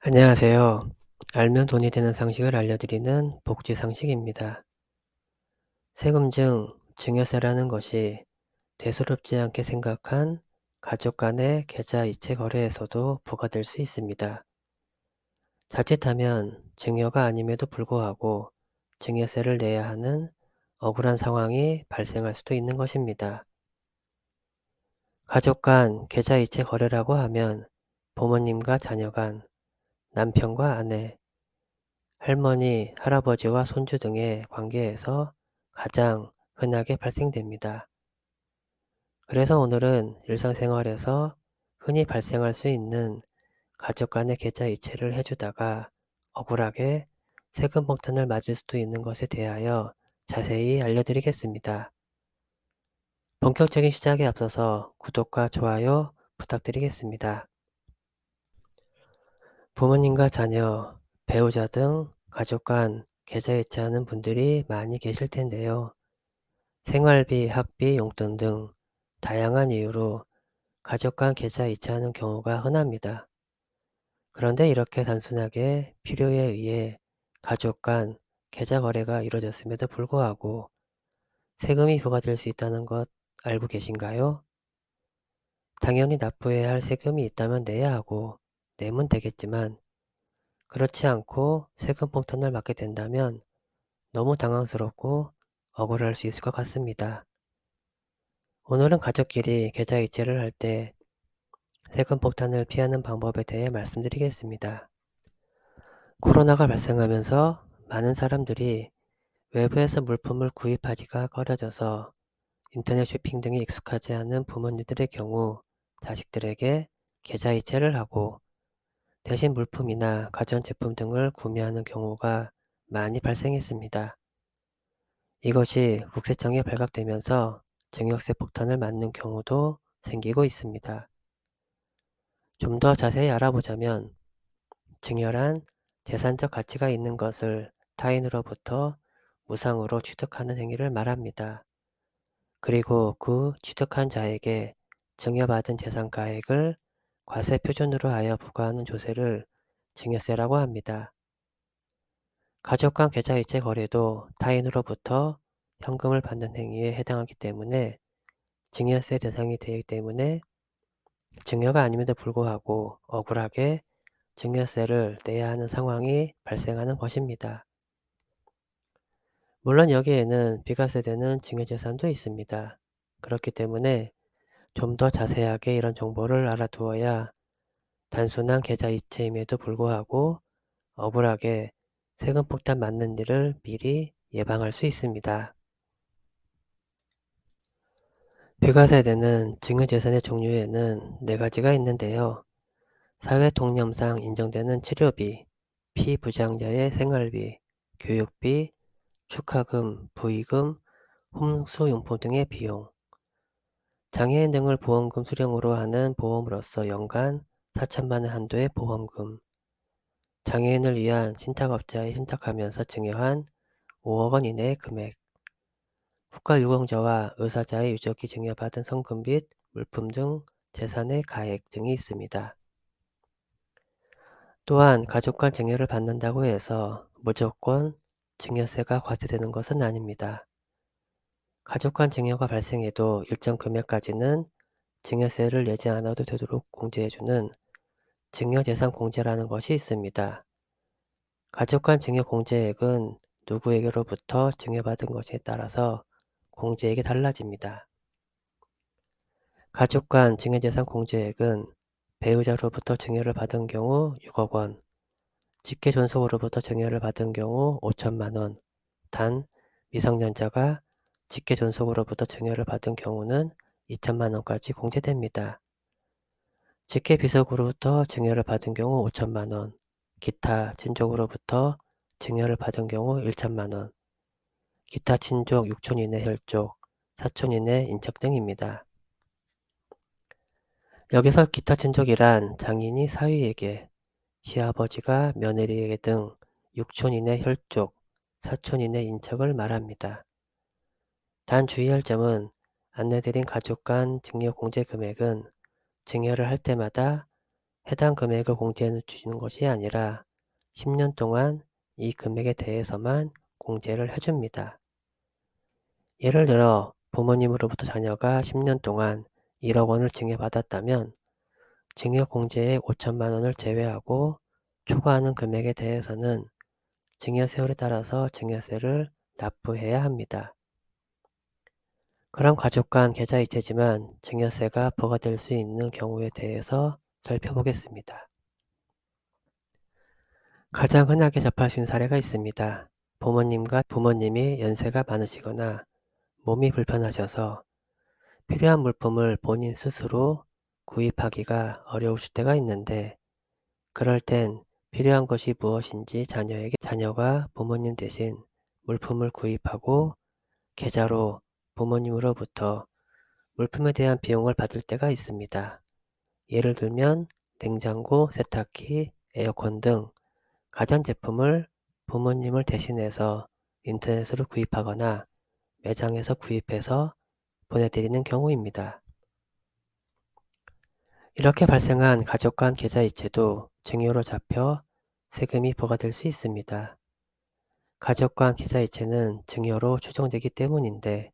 안녕하세요. 알면 돈이 되는 상식을 알려드리는 복지 상식입니다. 세금 중 증여세라는 것이 대수롭지 않게 생각한 가족 간의 계좌 이체 거래에서도 부과될 수 있습니다. 자칫하면 증여가 아님에도 불구하고 증여세를 내야 하는 억울한 상황이 발생할 수도 있는 것입니다. 가족 간 계좌 이체 거래라고 하면 부모님과 자녀 간, 남편과 아내, 할머니, 할아버지와 손주 등의 관계에서 가장 흔하게 발생됩니다. 그래서 오늘은 일상생활에서 흔히 발생할 수 있는 가족 간의 계좌 이체를 해주다가 억울하게 세금 폭탄을 맞을 수도 있는 것에 대하여 자세히 알려드리겠습니다. 본격적인 시작에 앞서서 구독과 좋아요 부탁드리겠습니다. 부모님과 자녀, 배우자 등 가족 간 계좌 이체하는 분들이 많이 계실 텐데요. 생활비, 학비, 용돈 등 다양한 이유로 가족 간 계좌 이체하는 경우가 흔합니다. 그런데 이렇게 단순하게 필요에 의해 가족 간 계좌 거래가 이루어졌음에도 불구하고 세금이 부과될 수 있다는 것 알고 계신가요? 당연히 납부해야 할 세금이 있다면 내야 하고 내면 되겠지만 그렇지 않고 세금 폭탄을 맞게 된다면 너무 당황스럽고 억울할 수 있을 것 같습니다. 오늘은 가족끼리 계좌 이체를 할 때 세금 폭탄을 피하는 방법에 대해 말씀드리겠습니다. 코로나가 발생하면서 많은 사람들이 외부에서 물품을 구입하기가 꺼려져서 인터넷 쇼핑 등이 익숙하지 않은 부모님들의 경우 자식들에게 계좌 이체를 하고 대신 물품이나 가전제품 등을 구매하는 경우가 많이 발생했습니다. 이것이 국세청에 발각되면서 증여세 폭탄을 맞는 경우도 생기고 있습니다. 좀 더 자세히 알아보자면 증여란 재산적 가치가 있는 것을 타인으로부터 무상으로 취득하는 행위를 말합니다. 그리고 그 취득한 자에게 증여받은 재산가액을 과세 표준으로 하여 부과하는 조세를 증여세라고 합니다. 가족 간 계좌이체 거래도 타인으로부터 현금을 받는 행위에 해당하기 때문에 증여세 대상이 되기 때문에 증여가 아님에도 불구하고 억울하게 증여세를 내야 하는 상황이 발생하는 것입니다. 물론 여기에는 비과세되는 증여재산도 있습니다. 그렇기 때문에 좀 더 자세하게 이런 정보를 알아두어야 단순한 계좌 이체임에도 불구하고 억울하게 세금 폭탄 맞는 일을 미리 예방할 수 있습니다. 비과세되는 증여재산의 종류에는 네 가지가 있는데요. 사회통념상 인정되는 치료비, 피부장자의 생활비, 교육비, 축하금, 부의금, 홈수용품 등의 비용, 장애인 등을 보험금 수령으로 하는 보험으로서 연간 4천만 원 한도의 보험금, 장애인을 위한 신탁업자에 신탁하면서 증여한 5억 원 이내의 금액, 국가유공자와 의사자의 유족이 증여받은 성금 및 물품 등 재산의 가액 등이 있습니다. 또한 가족 간 증여를 받는다고 해서 무조건 증여세가 과세되는 것은 아닙니다. 가족 간 증여가 발생해도 일정 금액까지는 증여세를 내지 않아도 되도록 공제해주는 증여재산 공제라는 것이 있습니다. 가족 간 증여 공제액은 누구에게로부터 증여받은 것에 따라서 공제액이 달라집니다. 가족 간 증여재산 공제액은 배우자로부터 증여를 받은 경우 6억 원, 직계존속으로부터 증여를 받은 경우 5천만 원, 단 미성년자가 직계존속으로부터 증여를 받은 경우는 2천만 원까지 공제됩니다. 직계비속으로부터 증여를 받은 경우 5천만 원, 기타 친족으로부터 증여를 받은 경우 1천만 원, 기타 친족 6촌 이내 혈족, 4촌 이내 인척 등입니다. 여기서 기타 친족이란 장인이 사위에게, 시아버지가 며느리에게 등 6촌 이내 혈족, 4촌 이내 인척을 말합니다. 단 주의할 점은 안내드린 가족 간 증여 공제 금액은 증여를 할 때마다 해당 금액을 공제해 주는 것이 아니라 10년 동안 이 금액에 대해서만 공제를 해줍니다. 예를 들어 부모님으로부터 자녀가 10년 동안 1억 원을 증여받았다면 증여공제액 5천만 원을 제외하고 초과하는 금액에 대해서는 증여세율에 따라서 증여세를 납부해야 합니다. 그럼 가족 간 계좌이체지만 증여세가 부과될 수 있는 경우에 대해서 살펴보겠습니다. 가장 흔하게 접할 수 있는 사례가 있습니다. 부모님과 부모님이 연세가 많으시거나 몸이 불편하셔서 필요한 물품을 본인 스스로 구입하기가 어려우실 때가 있는데, 그럴 땐 필요한 것이 무엇인지 자녀가 부모님 대신 물품을 구입하고 계좌로 부모님으로부터 물품에 대한 비용을 받을 때가 있습니다. 예를 들면 냉장고, 세탁기, 에어컨 등 가전제품을 부모님을 대신해서 인터넷으로 구입하거나 매장에서 구입해서 보내드리는 경우입니다. 이렇게 발생한 가족 간 계좌이체도 증여로 잡혀 세금이 부과될 수 있습니다. 가족 간 계좌이체는 증여로 추정되기 때문인데,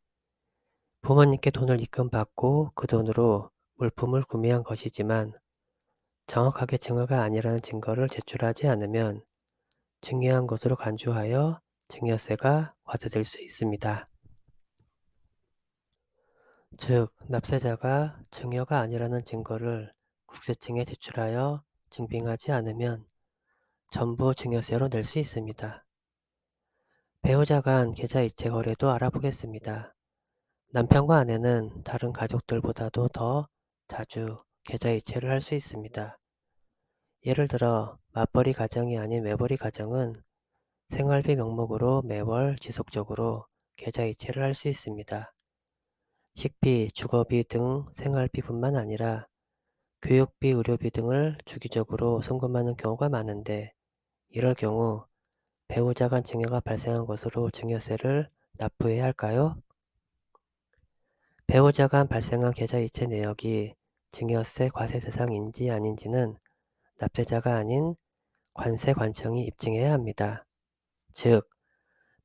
부모님께 돈을 입금받고 그 돈으로 물품을 구매한 것이지만 정확하게 증여가 아니라는 증거를 제출하지 않으면 증여한 것으로 간주하여 증여세가 과세될 수 있습니다. 즉, 납세자가 증여가 아니라는 증거를 국세청에 제출하여 증빙하지 않으면 전부 증여세로 낼 수 있습니다. 배우자 간 계좌이체 거래도 알아보겠습니다. 남편과 아내는 다른 가족들보다도 더 자주 계좌이체를 할 수 있습니다. 예를 들어 맞벌이 가정이 아닌 외벌이 가정은 생활비 명목으로 매월 지속적으로 계좌이체를 할 수 있습니다. 식비, 주거비 등 생활비뿐만 아니라 교육비, 의료비 등을 주기적으로 송금하는 경우가 많은데, 이럴 경우 배우자 간 증여가 발생한 것으로 증여세를 납부해야 할까요? 배우자 간 발생한 계좌이체 내역이 증여세 과세 대상인지 아닌지는 납세자가 아닌 관세관청이 입증해야 합니다. 즉,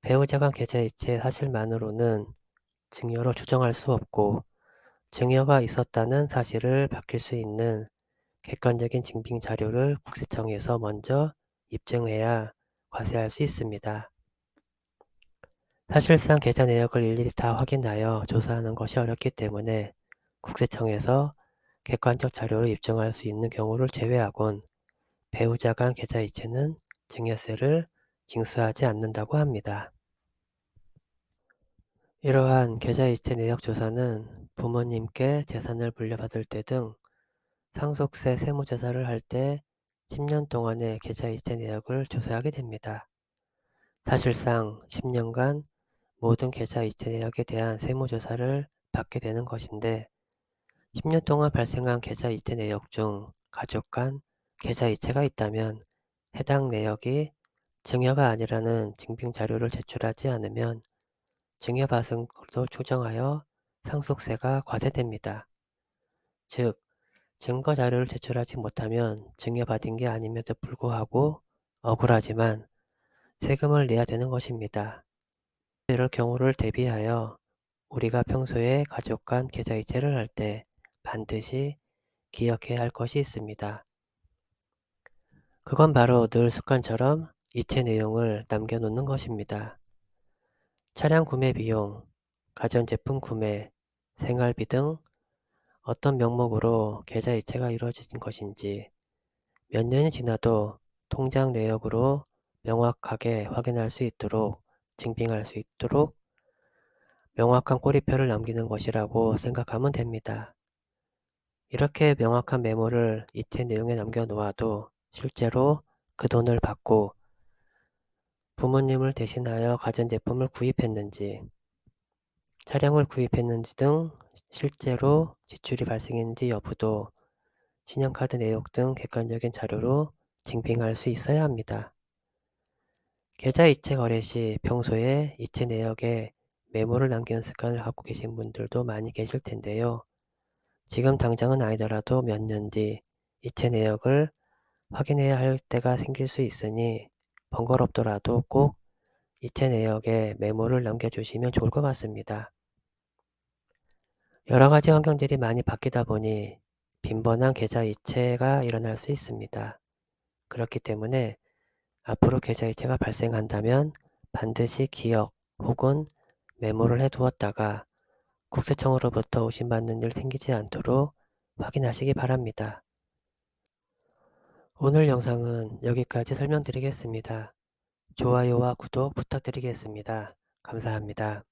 배우자 간 계좌이체 사실만으로는 증여로 추정할 수 없고, 증여가 있었다는 사실을 밝힐 수 있는 객관적인 증빙 자료를 국세청에서 먼저 입증해야 과세할 수 있습니다. 사실상 계좌 내역을 일일이 다 확인하여 조사하는 것이 어렵기 때문에 국세청에서 객관적 자료를 입증할 수 있는 경우를 제외하곤 배우자 간 계좌이체는 증여세를 징수하지 않는다고 합니다. 이러한 계좌이체 내역 조사는 부모님께 재산을 물려받을 때 등 상속세 세무조사를 할 때 10년 동안의 계좌이체 내역을 조사하게 됩니다. 사실상 10년간 모든 계좌이체 내역에 대한 세무조사를 받게 되는 것인데, 10년 동안 발생한 계좌이체 내역 중 가족 간 계좌이체가 있다면 해당 내역이 증여가 아니라는 증빙 자료를 제출하지 않으면 증여받은 것으로 추정하여 상속세가 과세됩니다. 즉, 증거 자료를 제출하지 못하면 증여받은 게 아님에도 불구하고 억울하지만 세금을 내야 되는 것입니다. 이럴 경우를 대비하여 우리가 평소에 가족 간 계좌이체를 할 때 반드시 기억해야 할 것이 있습니다. 그건 바로 늘 습관처럼 이체 내용을 남겨놓는 것입니다. 차량 구매 비용, 가전제품 구매, 생활비 등 어떤 명목으로 계좌이체가 이루어진 것인지 몇 년이 지나도 통장 내역으로 명확하게 확인할 수 있도록 증빙할 수 있도록 명확한 꼬리표를 남기는 것이라고 생각하면 됩니다. 이렇게 명확한 메모를 이체 내용에 남겨놓아도 실제로 그 돈을 받고 부모님을 대신하여 가전제품을 구입했는지, 차량을 구입했는지 등 실제로 지출이 발생했는지 여부도 신용카드 내역 등 객관적인 자료로 증빙할 수 있어야 합니다. 계좌 이체 거래 시 평소에 이체 내역에 메모를 남기는 습관을 갖고 계신 분들도 많이 계실 텐데요. 지금 당장은 아니더라도 몇 년 뒤 이체 내역을 확인해야 할 때가 생길 수 있으니 번거롭더라도 꼭 이체 내역에 메모를 남겨주시면 좋을 것 같습니다. 여러 가지 환경들이 많이 바뀌다 보니 빈번한 계좌 이체가 일어날 수 있습니다. 그렇기 때문에 앞으로 계좌 이체가 발생한다면 반드시 기억 혹은 메모를 해두었다가 국세청으로부터 오신받는 일 생기지 않도록 확인하시기 바랍니다. 오늘 영상은 여기까지 설명드리겠습니다. 좋아요와 구독 부탁드리겠습니다. 감사합니다.